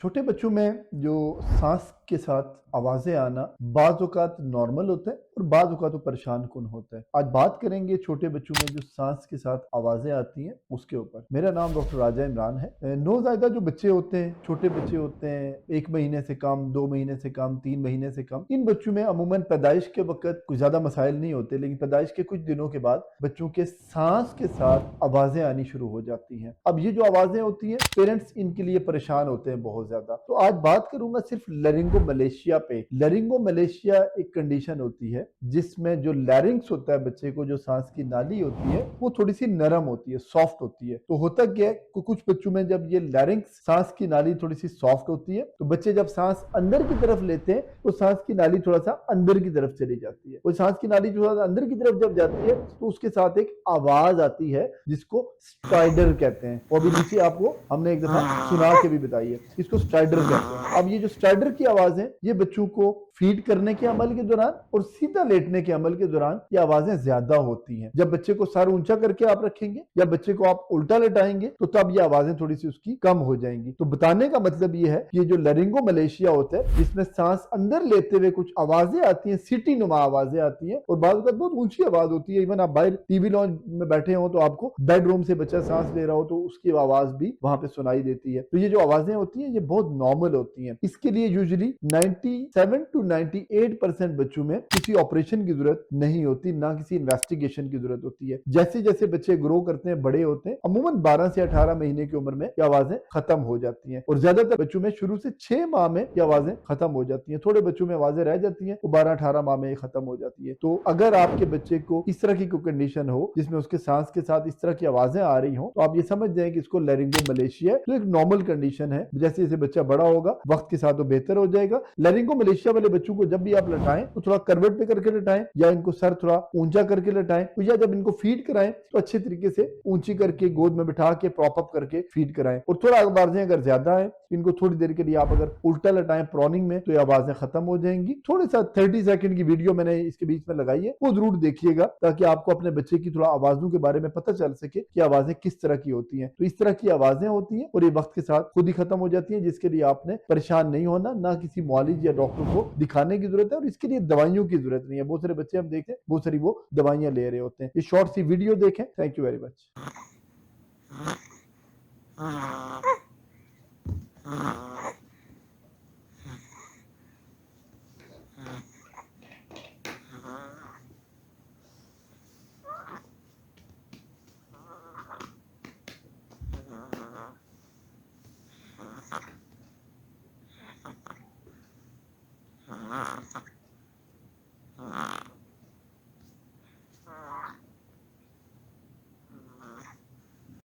छोटे बच्चों में जो सांस के साथ आवाजें आना बाज औकात नॉर्मल होता है और बाज औकात तो परेशान कुन होता है। आज बात करेंगे छोटे बच्चों में जो सांस के साथ आवाजें आती हैं उसके ऊपर। मेरा नाम डॉक्टर राजा इमरान है। नौज़ायदा जो बच्चे होते हैं, छोटे बच्चे होते हैं, 1 महीने से कम, 2 महीने से कम, 3 महीने से कम, इन बच्चों में अमूमन पैदाइश के वक्त कुछ ज्यादा मसाइल नहीं होते, लेकिन पैदाइश के कुछ दिनों के बाद बच्चों के सांस के साथ आवाजें आनी शुरू हो जाती हैं। अब ये जो आवाजें होती हैं, पेरेंट्स इनके लिए परेशान होते हैं बहुत ज्यादा। तो आज बात करूंगा सिर्फ लैरिंगोमलेशिया पे। लैरिंगोमलेशिया एक कंडीशन होती है जिसमें जो लैरिंग्स होता है बच्चे को, जो सांस की नाली होती है, वो थोड़ी सी नरम होती है, सॉफ्ट होती है। तो होता क्या है, कुछ बच्चों में जब ये लैरिंग्स, सांस की नाली थोड़ी सी सॉफ्ट होती है, तो बच्चे जब सांस अंदर की तरफ लेते हैं तो सांस की नाली थोड़ा सा अंदर की तरफ चली जाती है। वो सांस की नाली थोड़ा सा अंदर की तरफ जब जाती है तो उसके साथ एक आवाज आती है जिसको स्ट्राइडर कहते हैं। वो अभी नीचे आपको हमने एक दफा सुना के भी बताई है, इसको स्ट्राइडर कहते हैं। अब ये जो स्ट्राइडर की आवाज है, ये बच्चों को फीड करने के अमल के दौरान और सीधा लेटने के अमल के दौरान ये आवाजें ज्यादा होती हैं। जब बच्चे को सर ऊंचा करके आप रखेंगे या बच्चे को आप उल्टा लेटाएंगे तो तब ये आवाजें थोड़ी सी उसकी कम हो जाएंगी। तो बताने का मतलब ये है कि ये जो लैरिंगोमलेशिया होता है, जिसमें सांस अंदर लेते हुए कुछ आवाजें आती हैं, सीटी नुमा आवाजें आती हैं, और बाद बहुत ऊंची आवाज होती है। इवन आप बाहर टीवी लॉन्च में बैठे हो तो आपको बेडरूम से बच्चा सांस ले रहा हो तो उसकी आवाज भी वहां पे सुनाई देती है। तो ये जो आवाजें होती हैं ये बहुत नॉर्मल होती हैं। इसके लिए यूजुअली 97 to 98% बच्चों में किसी ऑपरेशन की जरूरत नहीं होती, ना किसी इन्वेस्टिगेशन की जरूरत होती है। जैसे जैसे बच्चे ग्रो करते हैं, बड़े होते हैं, अमूमन 12 से 18 महीने की उम्र में ये आवाजें खत्म हो जाती हैं, और ज्यादातर बच्चों में शुरू से 6 माह में ये आवाजें खत्म हो जाती हैं। थोड़े बच्चों में आवाजें रह जाती हैं, वो 12-18 माह में ये खत्म हो जाती है। तो अगर आपके बच्चे को इस तरह की कोई कंडीशन हो जिसमें उसके सांस के साथ इस तरह की आवाजें आ रही हो, तो आप ये समझ जाएं कि इसको लैरिंगोमलेशिया है। तो एक नॉर्मल कंडीशन है, जैसे जैसे बच्चा बड़ा होगा वक्त के साथ वो बेहतर हो जाएगा। लैरिंगोमलेशिया वाले बच्चों को जब भी आप लटाएं तो थोड़ा करवट पे करके लटाएं, या इनको सर थोड़ा ऊंचा करके लटाएं, या जब इनको फीड कराएं तो अच्छे तरीके से ऊंची करके गोद में बिठा के प्रॉप अप करके फीड कराएं। और थोड़ा आवाजें अगर ज्यादा है, इनको थोड़ी देर के लिए आप अगर उल्टा लटाएं प्रॉनिंग में, तो ये आवाजें खत्म हो जाएंगी। थोड़े सा 30 सेकंड की वीडियो मैंने इसके बीच में लगाई है, वो जरूर देखिएगा ताकि आपको अपने बच्चे की थोड़ा आवाजों के बारे में पता चल सके कि आवाजें किस तरह की होती हैं। तो इस तरह की आवाजें होती हैं और ये वक्त के साथ खुद ही खत्म हो जाती हैं, जिसके लिए आपने परेशान नहीं होना, ना किसी मुआलिज या डॉक्टर को दिखाने की जरूरत है, और इसके लिए दवाइयों की जरूरत नहीं है। बहुत सारे बच्चे हम देखते हैं बहुत सारी वो दवाइयां ले रहे होते हैं। ये शॉर्ट सी वीडियो देखें। Thank you very much.